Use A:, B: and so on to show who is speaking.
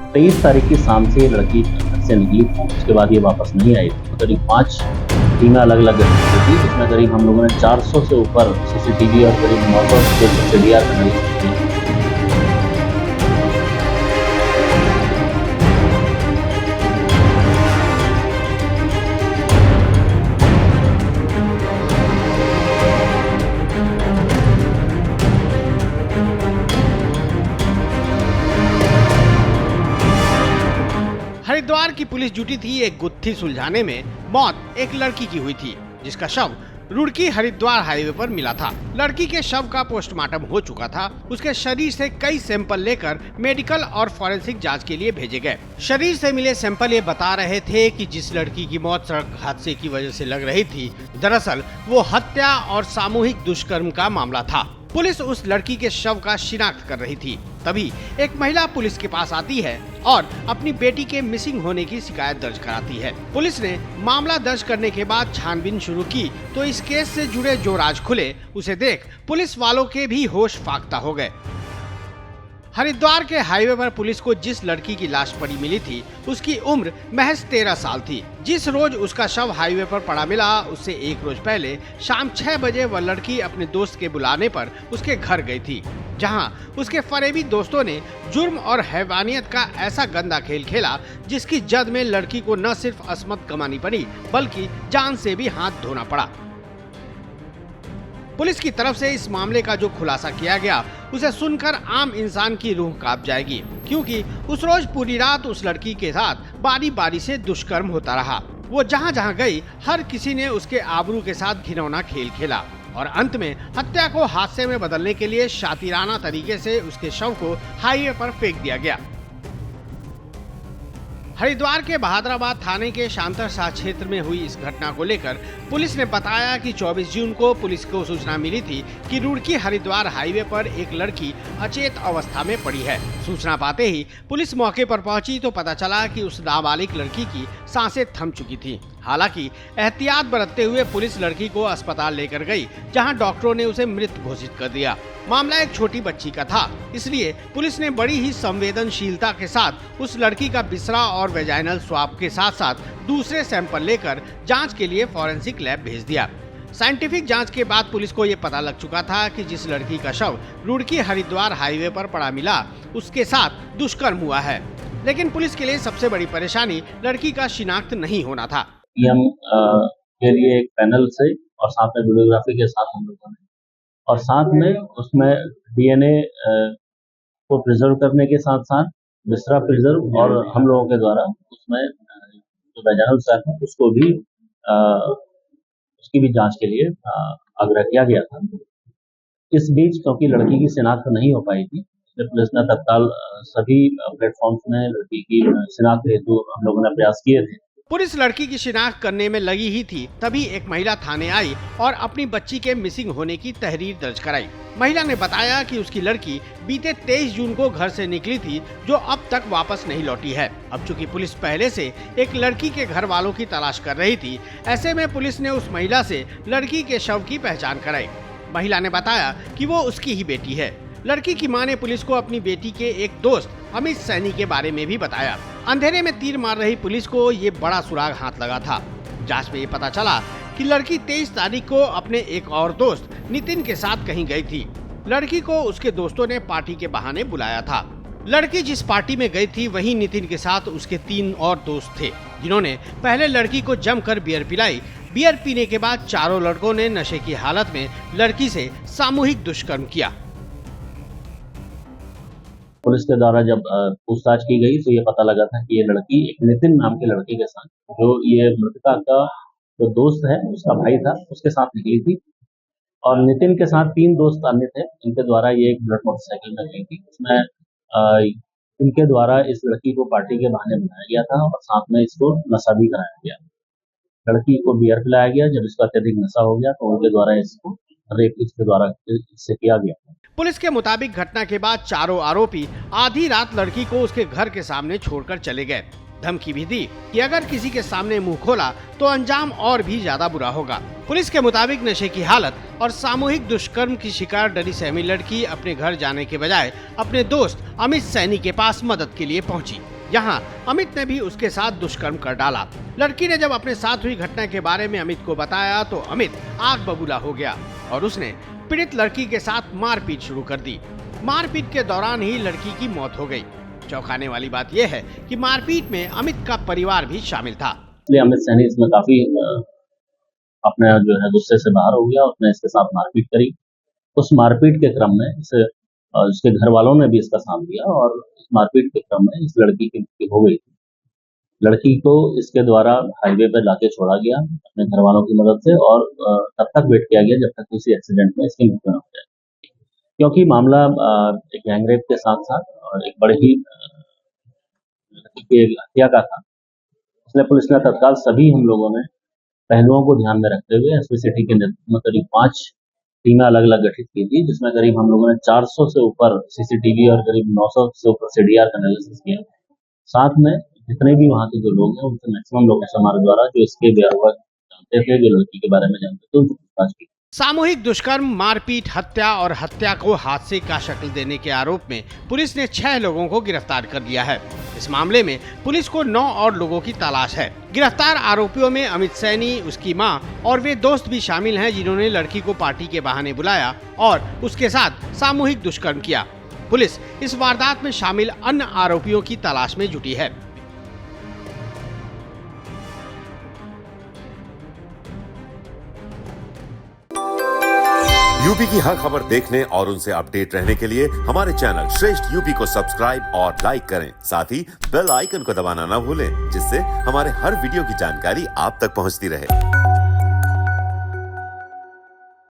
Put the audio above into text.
A: 23 तारीख की शाम से ये लड़की घर से निकली थी, उसके बाद ये वापस नहीं आई थी। करीब 5 टीमें अलग-अलग गठित की थी, जिसमें करीब हम लोगों ने 400 से ऊपर सीसीटीवी और करीब 900 से सीडीआर एनालिसिस की।
B: हरिद्वार की पुलिस जुटी थी एक गुत्थी सुलझाने में। मौत एक लड़की की हुई थी, जिसका शव रुड़की हरिद्वार हाईवे पर मिला था। लड़की के शव का पोस्टमार्टम हो चुका था। उसके शरीर से कई सैंपल लेकर मेडिकल और फॉरेंसिक जांच के लिए भेजे गए। शरीर से मिले सैंपल ये बता रहे थे कि जिस लड़की की मौत सड़क हादसे की वजह से लग रही थी, दरअसल वो हत्या और सामूहिक दुष्कर्म का मामला था। पुलिस उस लड़की के शव का शिनाख्त कर रही थी। तभी एक महिला पुलिस के पास आती है और अपनी बेटी के मिसिंग होने की शिकायत दर्ज कराती है। पुलिस ने मामला दर्ज करने के बाद छानबीन शुरू की तो इस केस से जुड़े जो राज खुले, उसे देख पुलिस वालों के भी होश फाख्ता हो गए। हरिद्वार के हाईवे पर पुलिस को जिस लड़की की लाश पड़ी मिली थी, उसकी उम्र महज 13 साल थी। जिस रोज उसका शव हाईवे पर पड़ा मिला, उससे एक रोज पहले शाम 6 बजे वह लड़की अपने दोस्त के बुलाने पर उसके घर गई थी, जहां उसके फरेबी दोस्तों ने जुर्म और हैवानियत का ऐसा गंदा खेल खेला, जिसकी जद में लड़की को न सिर्फ अस्मत कमानी पड़ी, बल्कि जान से भी हाथ धोना पड़ा। पुलिस की तरफ से इस मामले का जो खुलासा किया गया, उसे सुनकर आम इंसान की रूह कांप जाएगी, क्योंकि उस रोज पूरी रात उस लड़की के साथ बारी बारी से दुष्कर्म होता रहा। वो जहां जहां गई, हर किसी ने उसके आबरू के साथ घिनौना खेल खेला और अंत में हत्या को हादसे में बदलने के लिए शातिराना तरीके से उसके शव को हाईवे पर फेंक दिया गया। हरिद्वार के बहादुराबाद थाने के शांतरशाह क्षेत्र में हुई इस घटना को लेकर पुलिस ने बताया कि 24 जून को पुलिस को सूचना मिली थी कि रुड़की हरिद्वार हाईवे पर एक लड़की अचेत अवस्था में पड़ी है। सूचना पाते ही पुलिस मौके पर पहुंची तो पता चला कि उस नाबालिग लड़की की सांसें थम चुकी थी। हालांकि एहतियात बरतते हुए पुलिस लड़की को अस्पताल लेकर गई, जहां डॉक्टरों ने उसे मृत घोषित कर दिया। मामला एक छोटी बच्ची का था, इसलिए पुलिस ने बड़ी ही संवेदनशीलता के साथ उस लड़की का बिसरा और वेजाइनल स्वाब के साथ साथ दूसरे सैंपल लेकर जांच के लिए फॉरेंसिक लैब भेज दिया। साइंटिफिक जांच के बाद पुलिस को ये पता लग चुका था कि जिस लड़की का शव रुड़की हरिद्वार हाईवे पर पड़ा मिला, उसके साथ दुष्कर्म हुआ है। लेकिन पुलिस के लिए सबसे बड़ी परेशानी लड़की का शिनाख्त नहीं होना था।
A: हम के लिए एक पैनल से और साथ में वीडियोग्राफी के साथ हम लोगों ने और साथ में उसमें डीएनए को प्रिजर्व करने के साथ साथ बिसरा प्रिजर्व और हम लोगों के द्वारा उसमें जो वेजाइनल स्वैब है उसको भी उसकी भी जांच के लिए आग्रह किया गया था। इस बीच क्योंकि लड़की की शिनाख्त नहीं हो पाई थी, इसलिए पुलिस ने तत्काल सभी प्लेटफॉर्म्स में लड़की की शिनाख्त हेतु हम लोगों ने प्रयास किए थे।
B: पुलिस लड़की की शिनाख्त करने में लगी ही थी, तभी एक महिला थाने आई और अपनी बच्ची के मिसिंग होने की तहरीर दर्ज कराई। महिला ने बताया कि उसकी लड़की बीते 23 जून को घर से निकली थी, जो अब तक वापस नहीं लौटी है। अब चूंकि पुलिस पहले से एक लड़की के घर वालों की तलाश कर रही थी, ऐसे में पुलिस ने उस महिला से लड़की के शव की पहचान कराई। महिला ने बताया कि वो उसकी ही बेटी है। लड़की की मां ने पुलिस को अपनी बेटी के एक दोस्त अमित सैनी के बारे में भी बताया। अंधेरे में तीर मार रही पुलिस को ये बड़ा सुराग हाथ लगा था। जांच में ये पता चला कि लड़की 23 तारीख को अपने एक और दोस्त नितिन के साथ कहीं गई थी। लड़की को उसके दोस्तों ने पार्टी के बहाने बुलाया था। लड़की जिस पार्टी में गई थी, वहीं नितिन के साथ उसके 3 और दोस्त थे, जिन्होंने पहले लड़की को जमकर बियर पिलाई। बियर पीने के बाद चारों लड़कों ने नशे की हालत में लड़की से सामूहिक दुष्कर्म किया।
A: पुलिस के द्वारा जब पूछताछ की गई तो ये पता लगा था कि ये लड़की एक नितिन नाम के लड़के के साथ, जो ये मृतका का जो दोस्त है उसका भाई था, उसके साथ निकली थी और नितिन के साथ 3 दोस्त अन्य थे, इनके द्वारा ये एक बुलेट मोटरसाइकिल में गई थी। उसमें इनके द्वारा इस लड़की को पार्टी के बहाने बुलाया गया था और साथ में इसको नशा भी कराया गया। लड़की को बियर पिलाया गया। जब इसका अत्यधिक नशा हो गया तो उनके द्वारा इसको रेप इसके द्वारा इससे किया गया।
B: पुलिस के मुताबिक घटना के बाद चारों आरोपी आधी रात लड़की को उसके घर के सामने छोड़कर चले गए। धमकी भी दी कि अगर किसी के सामने मुंह खोला तो अंजाम और भी ज्यादा बुरा होगा। पुलिस के मुताबिक नशे की हालत और सामूहिक दुष्कर्म की शिकार डरी सहमी लड़की अपने घर जाने के बजाय अपने दोस्त अमित सैनी के पास मदद के लिए पहुंची। यहाँ अमित ने भी उसके साथ दुष्कर्म कर डाला। लड़की ने जब अपने साथ हुई घटना के बारे में अमित को बताया तो अमित आग बबूला हो गया और उसने पीड़ित लड़की के साथ मारपीट शुरू कर दी। मारपीट के दौरान ही लड़की की मौत हो गई। चौंकाने वाली बात यह है कि मारपीट में अमित का परिवार भी शामिल था।
A: इसलिए अमित सैनी इसमें काफी अपने जो है गुस्से से बाहर हो गया, उसने इसके साथ मारपीट करी। उस मारपीट के क्रम में इसके घर वालों ने भी इसका साथ दिया और इस मारपीट के क्रम में इस लड़की की मृत्यु हो गई थी। लड़की को इसके द्वारा हाईवे पर लाके छोड़ा गया अपने घर वालों की मदद से और तब तक वेट किया गया जब तक किसी एक्सीडेंट में इसकी मृत्यु न हो जाए, क्योंकि मामला एक गैंगरेप के साथ साथ एक बड़े ही लड़की की हत्या का था। इसलिए पुलिस ने तत्काल सभी हम लोगों ने पहलुओं को ध्यान में रखते हुए एसपी सिटी के नेतृत्व में करीब 5 टीमें अलग अलग गठित की थी, जिसमें करीब हम लोगों ने 400 से ऊपर सीसीटीवी और करीब 900 से ऊपर सीडीआर का एनालिसिस किया। साथ में जितने भी वहाँ के जो लोग हैं उनसे मैक्सिमम लोगों से हमारे द्वारा जो इसके बेहद जानते थे, जो लड़की के बारे में जानते थे, उनसे पूछताछ की।
B: सामूहिक दुष्कर्म, मारपीट, हत्या और हत्या को हादसे का शक्ल देने के आरोप में पुलिस ने 6 लोगों को गिरफ्तार कर लिया है। इस मामले में पुलिस को 9 और लोगों की तलाश है। गिरफ्तार आरोपियों में अमित सैनी, उसकी मां और वे दोस्त भी शामिल हैं जिन्होंने लड़की को पार्टी के बहाने बुलाया और उसके साथ सामूहिक दुष्कर्म किया। पुलिस इस वारदात में शामिल अन्य आरोपियों की तलाश में जुटी है।
C: यूपी की हर खबर देखने और उनसे अपडेट रहने के लिए हमारे चैनल श्रेष्ठ यूपी को सब्सक्राइब और लाइक करें। साथ ही बेल आइकन को दबाना ना भूलें, जिससे हमारे हर वीडियो की जानकारी आप तक पहुंचती रहे।